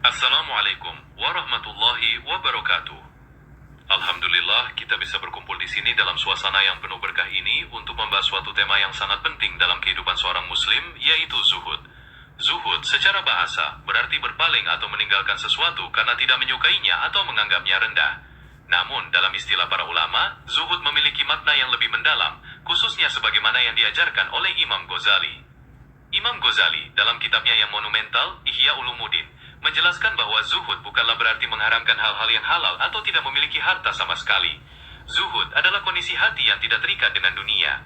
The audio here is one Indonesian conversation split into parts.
Assalamualaikum warahmatullahi wabarakatuh. Alhamdulillah kita bisa berkumpul di sini dalam suasana yang penuh berkah ini untuk membahas suatu tema yang sangat penting dalam kehidupan seorang muslim, yaitu zuhud. Zuhud secara bahasa berarti berpaling atau meninggalkan sesuatu karena tidak menyukainya atau menganggapnya rendah. Namun dalam istilah para ulama, zuhud memiliki makna yang lebih mendalam, khususnya sebagaimana yang diajarkan oleh Imam Ghazali. Imam Ghazali dalam kitabnya yang monumental, Ihya Ulumuddin, menjelaskan bahwa zuhud bukanlah berarti mengharamkan hal-hal yang halal atau tidak memiliki harta sama sekali. Zuhud adalah kondisi hati yang tidak terikat dengan dunia.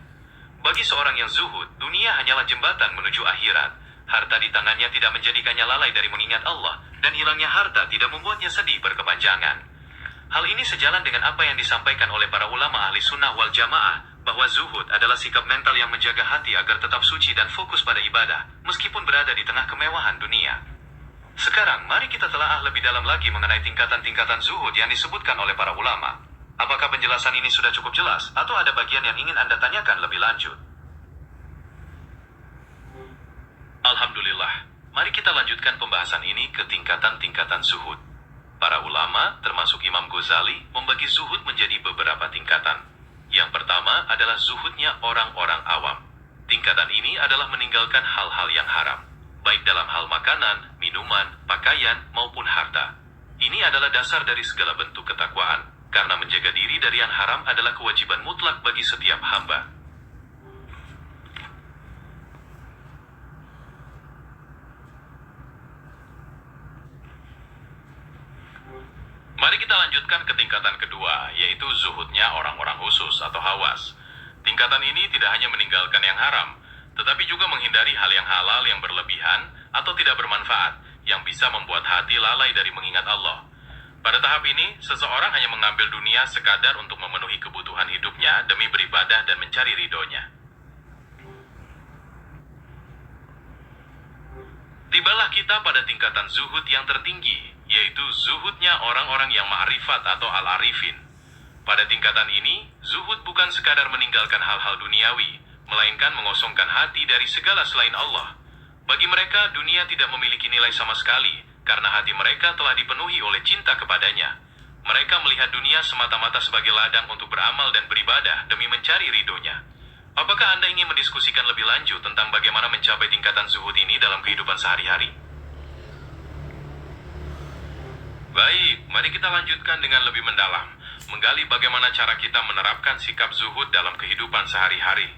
Bagi seorang yang zuhud, dunia hanyalah jembatan menuju akhirat. Harta di tangannya tidak menjadikannya lalai dari mengingat Allah, dan hilangnya harta tidak membuatnya sedih berkepanjangan. Hal ini sejalan dengan apa yang disampaikan oleh para ulama ahli sunnah wal jamaah, bahwa zuhud adalah sikap mental yang menjaga hati agar tetap suci dan fokus pada ibadah, meskipun berada di tengah kemewahan dunia. Sekarang, mari kita telaah lebih dalam lagi mengenai tingkatan-tingkatan zuhud yang disebutkan oleh para ulama. Apakah penjelasan ini sudah cukup jelas, atau ada bagian yang ingin Anda tanyakan lebih lanjut? Alhamdulillah, mari kita lanjutkan pembahasan ini ke tingkatan-tingkatan zuhud. Para ulama, termasuk Imam Ghazali, membagi zuhud menjadi beberapa tingkatan. Yang pertama adalah zuhudnya orang-orang awam. Tingkatan ini adalah meninggalkan hal-hal yang haram, baik dalam hal makanan, minuman, pakaian, maupun harta. Ini adalah dasar dari segala bentuk ketakwaan, karena menjaga diri dari yang haram adalah kewajiban mutlak bagi setiap hamba. Mari kita lanjutkan ke tingkatan kedua, yaitu zuhudnya orang-orang khusus atau hawas. Tingkatan ini tidak hanya meninggalkan yang haram, tetapi juga menghindari hal yang halal yang berlebihan atau tidak bermanfaat, yang bisa membuat hati lalai dari mengingat Allah. Pada tahap ini, seseorang hanya mengambil dunia sekadar untuk memenuhi kebutuhan hidupnya demi beribadah dan mencari ridhonya. Tibalah kita pada tingkatan zuhud yang tertinggi, yaitu zuhudnya orang-orang yang ma'rifat atau al-arifin. Pada tingkatan ini, zuhud bukan sekadar meninggalkan hal-hal duniawi, melainkan mengosongkan hati dari segala selain Allah. Bagi mereka, dunia tidak memiliki nilai sama sekali, karena hati mereka telah dipenuhi oleh cinta kepadanya. Mereka melihat dunia semata-mata sebagai ladang untuk beramal dan beribadah demi mencari ridhonya. Apakah Anda ingin mendiskusikan lebih lanjut tentang bagaimana mencapai tingkatan zuhud ini dalam kehidupan sehari-hari? Baik, mari kita lanjutkan dengan lebih mendalam, menggali bagaimana cara kita menerapkan sikap zuhud dalam kehidupan sehari-hari.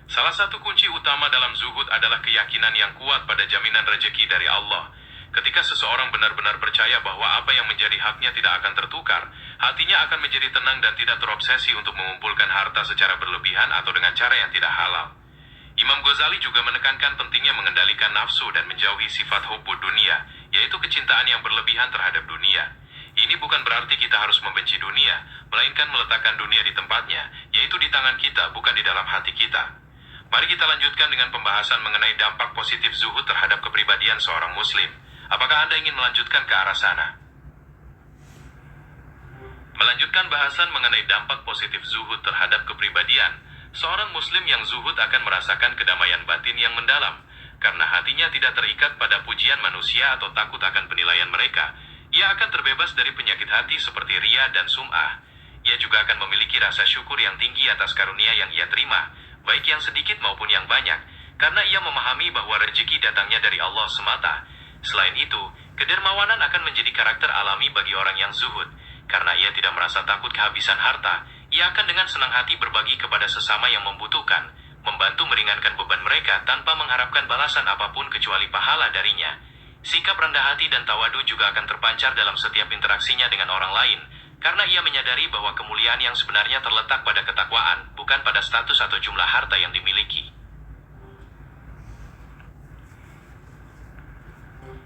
Salah satu kunci utama dalam zuhud adalah keyakinan yang kuat pada jaminan rezeki dari Allah. Ketika seseorang benar-benar percaya bahwa apa yang menjadi haknya tidak akan tertukar, hatinya akan menjadi tenang dan tidak terobsesi untuk mengumpulkan harta secara berlebihan atau dengan cara yang tidak halal. Imam Ghazali juga menekankan pentingnya mengendalikan nafsu dan menjauhi sifat hubbud dunia, yaitu kecintaan yang berlebihan terhadap dunia. Ini bukan berarti kita harus membenci dunia, melainkan meletakkan dunia di tempatnya, yaitu di tangan kita, bukan di dalam hati kita. Mari kita lanjutkan dengan pembahasan mengenai dampak positif zuhud terhadap kepribadian seorang muslim. Apakah Anda ingin melanjutkan ke arah sana? Melanjutkan bahasan mengenai dampak positif zuhud terhadap kepribadian, seorang muslim yang zuhud akan merasakan kedamaian batin yang mendalam, karena hatinya tidak terikat pada pujian manusia atau takut akan penilaian mereka. Ia akan terbebas dari penyakit hati seperti riya dan sum'ah. Ia juga akan memiliki rasa syukur yang tinggi atas karunia yang ia terima, baik yang sedikit maupun yang banyak, karena ia memahami bahwa rezeki datangnya dari Allah semata. Selain itu, kedermawanan akan menjadi karakter alami bagi orang yang zuhud. Karena ia tidak merasa takut kehabisan harta, ia akan dengan senang hati berbagi kepada sesama yang membutuhkan, membantu meringankan beban mereka tanpa mengharapkan balasan apapun kecuali pahala darinya. Sikap rendah hati dan tawadu juga akan terpancar dalam setiap interaksinya dengan orang lain, karena ia menyadari bahwa kemuliaan yang sebenarnya terletak pada ketakwaan, bukan pada status atau jumlah harta yang dimiliki.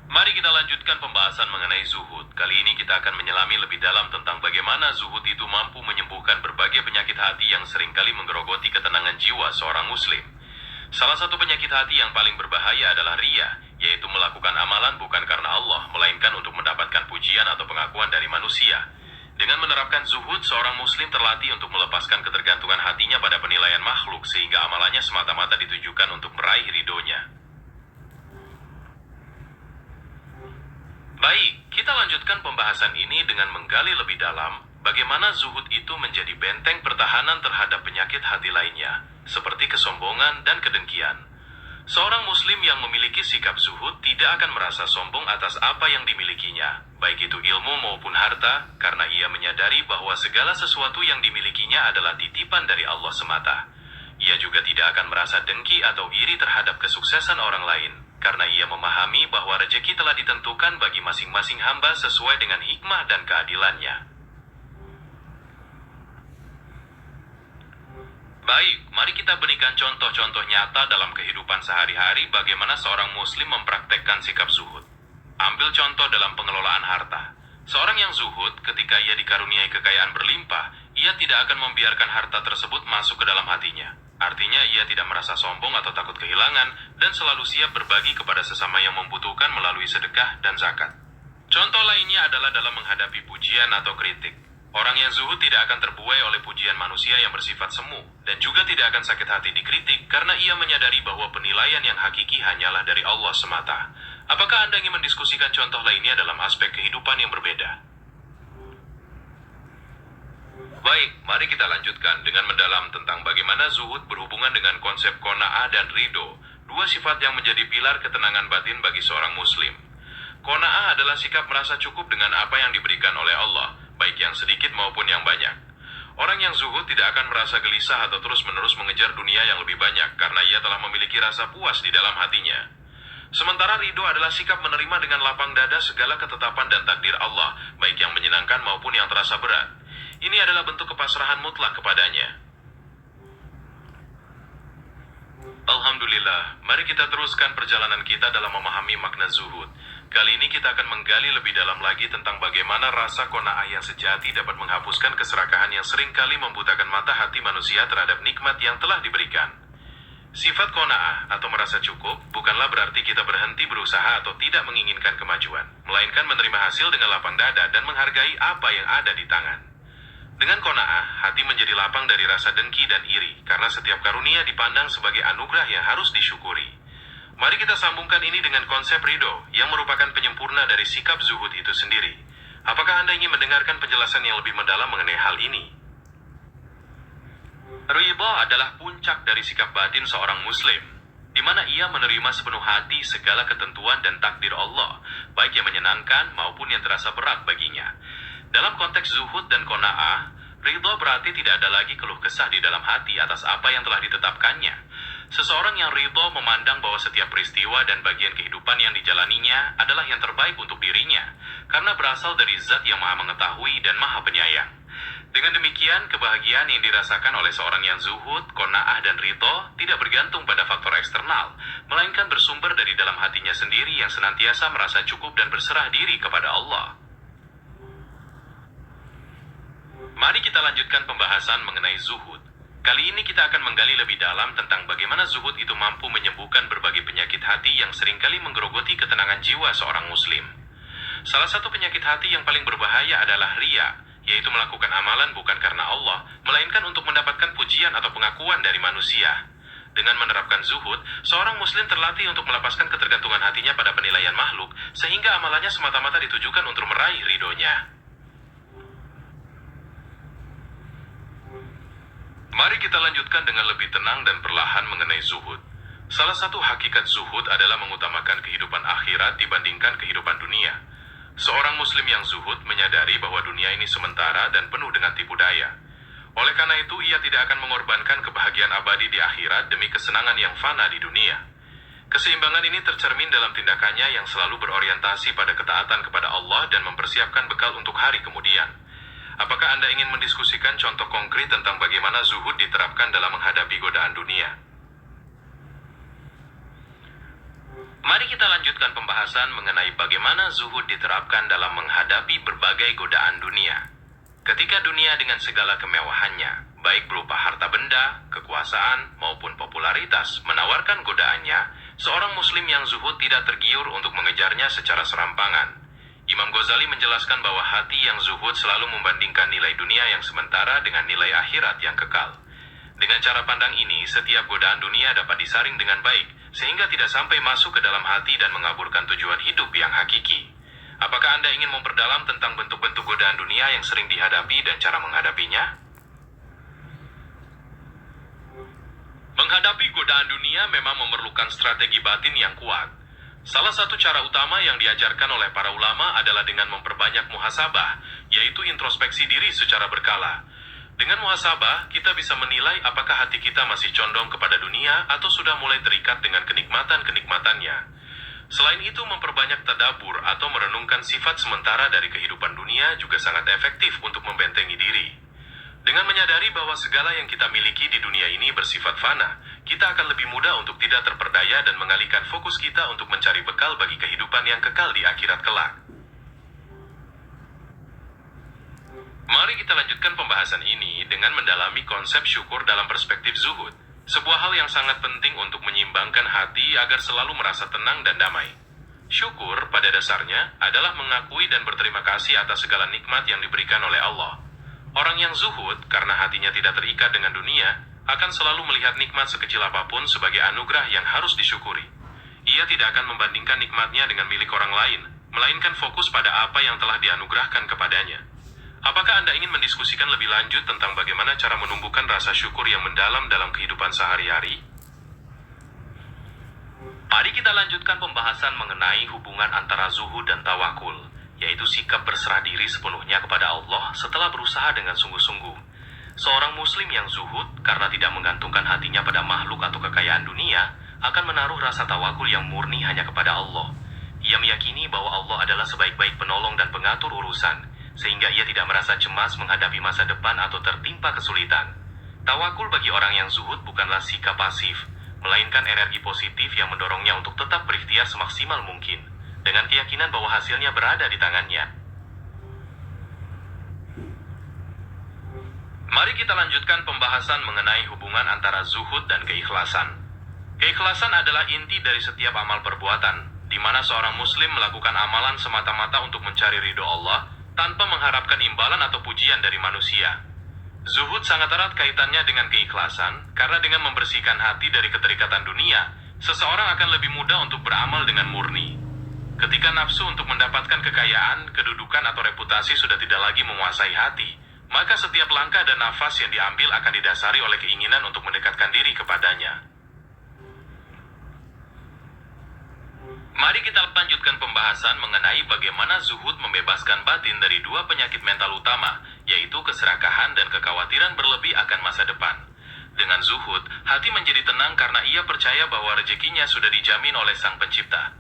Mari kita lanjutkan pembahasan mengenai zuhud. Kali ini kita akan menyelami lebih dalam tentang bagaimana zuhud itu mampu menyembuhkan berbagai penyakit hati yang seringkali menggerogoti ketenangan jiwa seorang muslim. Salah satu penyakit hati yang paling berbahaya adalah riya, yaitu melakukan amalan bukan karena Allah, melainkan untuk mendapatkan pujian atau pengakuan dari manusia. Dengan menerapkan zuhud, seorang muslim terlatih untuk melepaskan ketergantungan hatinya pada penilaian makhluk, sehingga amalannya semata-mata ditujukan untuk meraih ridhonya. Baik, kita lanjutkan pembahasan ini dengan menggali lebih dalam bagaimana zuhud itu menjadi benteng pertahanan terhadap penyakit hati lainnya, seperti kesombongan dan kedengkian. Seorang muslim yang memiliki sikap zuhud tidak akan merasa sombong atas apa yang dimilikinya, baik itu ilmu maupun harta, karena ia menyadari bahwa segala sesuatu yang dimilikinya adalah titipan dari Allah semata. Ia juga tidak akan merasa dengki atau iri terhadap kesuksesan orang lain, karena ia memahami bahwa rezeki telah ditentukan bagi masing-masing hamba sesuai dengan hikmah dan keadilannya. Baik, mari kita berikan contoh-contoh nyata dalam kehidupan sehari-hari bagaimana seorang muslim mempraktekkan sikap zuhud. Ambil contoh dalam pengelolaan harta. Seorang yang zuhud ketika ia dikaruniai kekayaan berlimpah, ia tidak akan membiarkan harta tersebut masuk ke dalam hatinya. Artinya ia tidak merasa sombong atau takut kehilangan dan selalu siap berbagi kepada sesama yang membutuhkan melalui sedekah dan zakat. Contoh lainnya adalah dalam menghadapi pujian atau kritik. Orang yang zuhud tidak akan terbuai oleh pujian manusia yang bersifat semu, dan juga tidak akan sakit hati dikritik karena ia menyadari bahwa penilaian yang hakiki hanyalah dari Allah semata. Apakah Anda ingin mendiskusikan contoh lainnya dalam aspek kehidupan yang berbeda? Baik, mari kita lanjutkan dengan mendalam tentang bagaimana zuhud berhubungan dengan konsep qanaah dan ridho, dua sifat yang menjadi pilar ketenangan batin bagi seorang muslim. Qanaah adalah sikap merasa cukup dengan apa yang diberikan oleh Allah, baik yang sedikit maupun yang banyak. Orang yang zuhud tidak akan merasa gelisah atau terus-menerus mengejar dunia yang lebih banyak karena ia telah memiliki rasa puas di dalam hatinya. Sementara ridho adalah sikap menerima dengan lapang dada segala ketetapan dan takdir Allah, baik yang menyenangkan maupun yang terasa berat. Ini adalah bentuk kepasrahan mutlak kepadanya. Alhamdulillah, mari kita teruskan perjalanan kita dalam memahami makna zuhud. Kali ini kita akan menggali lebih dalam lagi tentang bagaimana rasa qanaah yang sejati dapat menghapuskan keserakahan yang seringkali membutakan mata hati manusia terhadap nikmat yang telah diberikan. Sifat qanaah atau merasa cukup bukanlah berarti kita berhenti berusaha atau tidak menginginkan kemajuan, melainkan menerima hasil dengan lapang dada dan menghargai apa yang ada di tangan. Dengan qanaah, hati menjadi lapang dari rasa dengki dan iri, karena setiap karunia dipandang sebagai anugerah yang harus disyukuri. Mari kita sambungkan ini dengan konsep ridho, yang merupakan penyempurna dari sikap zuhud itu sendiri. Apakah Anda ingin mendengarkan penjelasan yang lebih mendalam mengenai hal ini? Ridho adalah puncak dari sikap batin seorang muslim, di mana ia menerima sepenuh hati segala ketentuan dan takdir Allah, baik yang menyenangkan maupun yang terasa berat baginya. Dalam konteks zuhud dan qanaah, ridho berarti tidak ada lagi keluh kesah di dalam hati atas apa yang telah ditetapkannya. Seseorang yang ridho memandang bahwa setiap peristiwa dan bagian kehidupan yang dijalaninya adalah yang terbaik untuk dirinya, karena berasal dari Zat yang Maha Mengetahui dan Maha Penyayang. Dengan demikian, kebahagiaan yang dirasakan oleh seorang yang zuhud, qanaah, dan ridho tidak bergantung pada faktor eksternal, melainkan bersumber dari dalam hatinya sendiri yang senantiasa merasa cukup dan berserah diri kepada Allah. Mari kita lanjutkan pembahasan mengenai zuhud. Kali ini kita akan menggali lebih dalam tentang bagaimana zuhud itu mampu menyembuhkan berbagai penyakit hati yang seringkali menggerogoti ketenangan jiwa seorang muslim. Salah satu penyakit hati yang paling berbahaya adalah riya, yaitu melakukan amalan bukan karena Allah, melainkan untuk mendapatkan pujian atau pengakuan dari manusia. Dengan menerapkan zuhud, seorang muslim terlatih untuk melepaskan ketergantungan hatinya pada penilaian makhluk, sehingga amalannya semata-mata ditujukan untuk meraih ridhonya. Mari kita lanjutkan dengan lebih tenang dan perlahan mengenai zuhud. Salah satu hakikat zuhud adalah mengutamakan kehidupan akhirat dibandingkan kehidupan dunia. Seorang muslim yang zuhud menyadari bahwa dunia ini sementara dan penuh dengan tipu daya. Oleh karena itu, ia tidak akan mengorbankan kebahagiaan abadi di akhirat demi kesenangan yang fana di dunia. Keseimbangan ini tercermin dalam tindakannya yang selalu berorientasi pada ketaatan kepada Allah dan mempersiapkan bekal untuk hari kemudian. Apakah Anda ingin mendiskusikan contoh konkret tentang bagaimana zuhud diterapkan dalam menghadapi godaan dunia? Mari kita lanjutkan pembahasan mengenai bagaimana zuhud diterapkan dalam menghadapi berbagai godaan dunia. Ketika dunia dengan segala kemewahannya, baik berupa harta benda, kekuasaan, maupun popularitas, menawarkan godaannya, seorang muslim yang zuhud tidak tergiur untuk mengejarnya secara serampangan. Imam Ghazali menjelaskan bahwa hati yang zuhud selalu membandingkan nilai dunia yang sementara dengan nilai akhirat yang kekal. Dengan cara pandang ini, setiap godaan dunia dapat disaring dengan baik, sehingga tidak sampai masuk ke dalam hati dan mengaburkan tujuan hidup yang hakiki. Apakah Anda ingin memperdalam tentang bentuk-bentuk godaan dunia yang sering dihadapi dan cara menghadapinya? Menghadapi godaan dunia memang memerlukan strategi batin yang kuat. Salah satu cara utama yang diajarkan oleh para ulama adalah dengan memperbanyak muhasabah, yaitu introspeksi diri secara berkala. Dengan muhasabah, kita bisa menilai apakah hati kita masih condong kepada dunia atau sudah mulai terikat dengan kenikmatan-kenikmatannya. Selain itu, memperbanyak tadabbur atau merenungkan sifat sementara dari kehidupan dunia juga sangat efektif untuk membentengi diri. Dengan menyadari bahwa segala yang kita miliki di dunia ini bersifat fana, kita akan lebih mudah untuk tidak terperdaya dan mengalihkan fokus kita untuk mencari bekal bagi kehidupan yang kekal di akhirat kelak. Mari kita lanjutkan pembahasan ini dengan mendalami konsep syukur dalam perspektif zuhud, sebuah hal yang sangat penting untuk menyeimbangkan hati agar selalu merasa tenang dan damai. Syukur pada dasarnya adalah mengakui dan berterima kasih atas segala nikmat yang diberikan oleh Allah. Orang yang zuhud, karena hatinya tidak terikat dengan dunia, akan selalu melihat nikmat sekecil apapun sebagai anugerah yang harus disyukuri. Ia tidak akan membandingkan nikmatnya dengan milik orang lain, melainkan fokus pada apa yang telah dianugerahkan kepadanya. Apakah Anda ingin mendiskusikan lebih lanjut tentang bagaimana cara menumbuhkan rasa syukur yang mendalam dalam kehidupan sehari-hari? Mari kita lanjutkan pembahasan mengenai hubungan antara zuhud dan tawakul, yaitu sikap berserah diri sepenuhnya kepada Allah setelah berusaha dengan sungguh-sungguh. Seorang muslim yang zuhud karena tidak menggantungkan hatinya pada makhluk atau kekayaan dunia, akan menaruh rasa tawakul yang murni hanya kepada Allah. Ia meyakini bahwa Allah adalah sebaik-baik penolong dan pengatur urusan, sehingga ia tidak merasa cemas menghadapi masa depan atau tertimpa kesulitan. Tawakul bagi orang yang zuhud bukanlah sikap pasif, melainkan energi positif yang mendorongnya untuk tetap berikhtiar semaksimal mungkin, dengan keyakinan bahwa hasilnya berada di tangannya. Mari kita lanjutkan pembahasan mengenai hubungan antara zuhud dan keikhlasan. Keikhlasan adalah inti dari setiap amal perbuatan, di mana seorang muslim melakukan amalan semata-mata untuk mencari ridho Allah, tanpa mengharapkan imbalan atau pujian dari manusia. Zuhud sangat erat kaitannya dengan keikhlasan, karena dengan membersihkan hati dari keterikatan dunia, seseorang akan lebih mudah untuk beramal dengan murni. Ketika nafsu untuk mendapatkan kekayaan, kedudukan, atau reputasi sudah tidak lagi menguasai hati, maka setiap langkah dan nafas yang diambil akan didasari oleh keinginan untuk mendekatkan diri kepadanya. Mari kita lanjutkan pembahasan mengenai bagaimana zuhud membebaskan batin dari dua penyakit mental utama, yaitu keserakahan dan kekhawatiran berlebih akan masa depan. Dengan zuhud, hati menjadi tenang karena ia percaya bahwa rezekinya sudah dijamin oleh Sang Pencipta.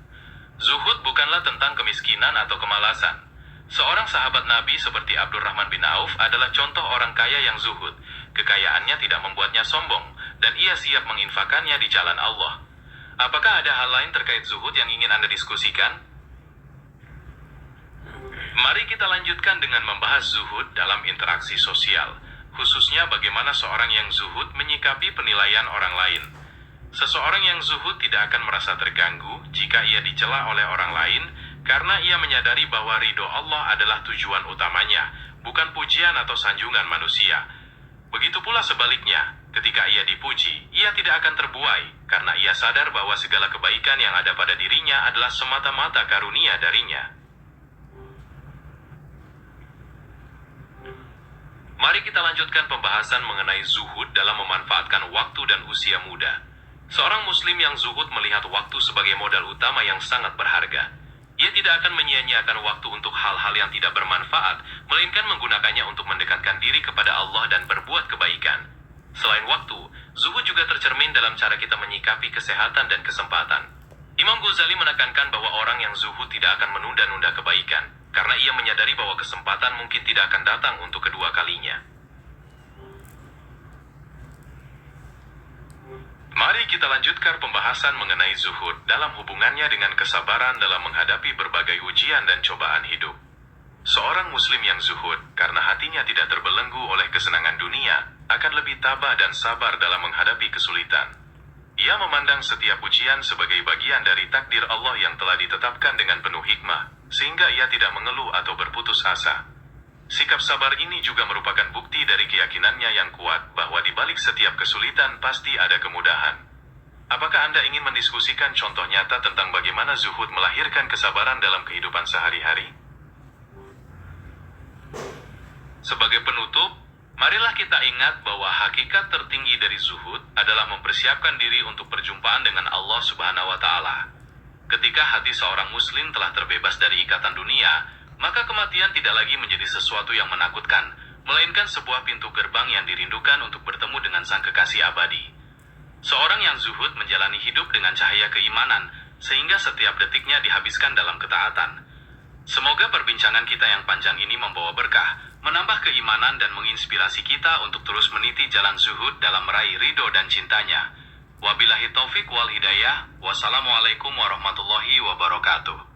Zuhud bukanlah tentang kemiskinan atau kemalasan. Seorang sahabat Nabi seperti Abdurrahman bin Auf adalah contoh orang kaya yang zuhud. Kekayaannya tidak membuatnya sombong, dan ia siap menginfakannya di jalan Allah. Apakah ada hal lain terkait zuhud yang ingin Anda diskusikan? Mari kita lanjutkan dengan membahas zuhud dalam interaksi sosial, khususnya bagaimana seorang yang zuhud menyikapi penilaian orang lain. Seseorang yang zuhud tidak akan merasa terganggu jika ia dicela oleh orang lain, karena ia menyadari bahwa ridho Allah adalah tujuan utamanya, bukan pujian atau sanjungan manusia. Begitu pula sebaliknya, ketika ia dipuji, ia tidak akan terbuai, karena ia sadar bahwa segala kebaikan yang ada pada dirinya adalah semata-mata karunia darinya. Mari kita lanjutkan pembahasan mengenai zuhud dalam memanfaatkan waktu dan usia muda. Seorang muslim yang zuhud melihat waktu sebagai modal utama yang sangat berharga. Ia tidak akan menyia-nyiakan waktu untuk hal-hal yang tidak bermanfaat, melainkan menggunakannya untuk mendekatkan diri kepada Allah dan berbuat kebaikan. Selain waktu, zuhud juga tercermin dalam cara kita menyikapi kesehatan dan kesempatan. Imam Ghazali menekankan bahwa orang yang zuhud tidak akan menunda-nunda kebaikan, karena ia menyadari bahwa kesempatan mungkin tidak akan datang untuk kedua kalinya. Mari kita lanjutkan pembahasan mengenai zuhud dalam hubungannya dengan kesabaran dalam menghadapi berbagai ujian dan cobaan hidup. Seorang muslim yang zuhud, karena hatinya tidak terbelenggu oleh kesenangan dunia, akan lebih tabah dan sabar dalam menghadapi kesulitan. Ia memandang setiap ujian sebagai bagian dari takdir Allah yang telah ditetapkan dengan penuh hikmah, sehingga ia tidak mengeluh atau berputus asa. Sikap sabar ini juga merupakan bukti dari keyakinannya yang kuat bahwa di balik setiap kesulitan pasti ada kemudahan. Apakah Anda ingin mendiskusikan contoh nyata tentang bagaimana zuhud melahirkan kesabaran dalam kehidupan sehari-hari? Sebagai penutup, marilah kita ingat bahwa hakikat tertinggi dari zuhud adalah mempersiapkan diri untuk perjumpaan dengan Allah Subhanahu wa Ta'ala. Ketika hati seorang Muslim telah terbebas dari ikatan dunia, maka kematian tidak lagi menjadi sesuatu yang menakutkan, melainkan sebuah pintu gerbang yang dirindukan untuk bertemu dengan Sang Kekasih abadi. Seorang yang zuhud menjalani hidup dengan cahaya keimanan, sehingga setiap detiknya dihabiskan dalam ketaatan. Semoga perbincangan kita yang panjang ini membawa berkah, menambah keimanan dan menginspirasi kita untuk terus meniti jalan zuhud dalam meraih ridho dan cintanya. Wabillahi taufik wal hidayah. Wassalamualaikum warahmatullahi wabarakatuh.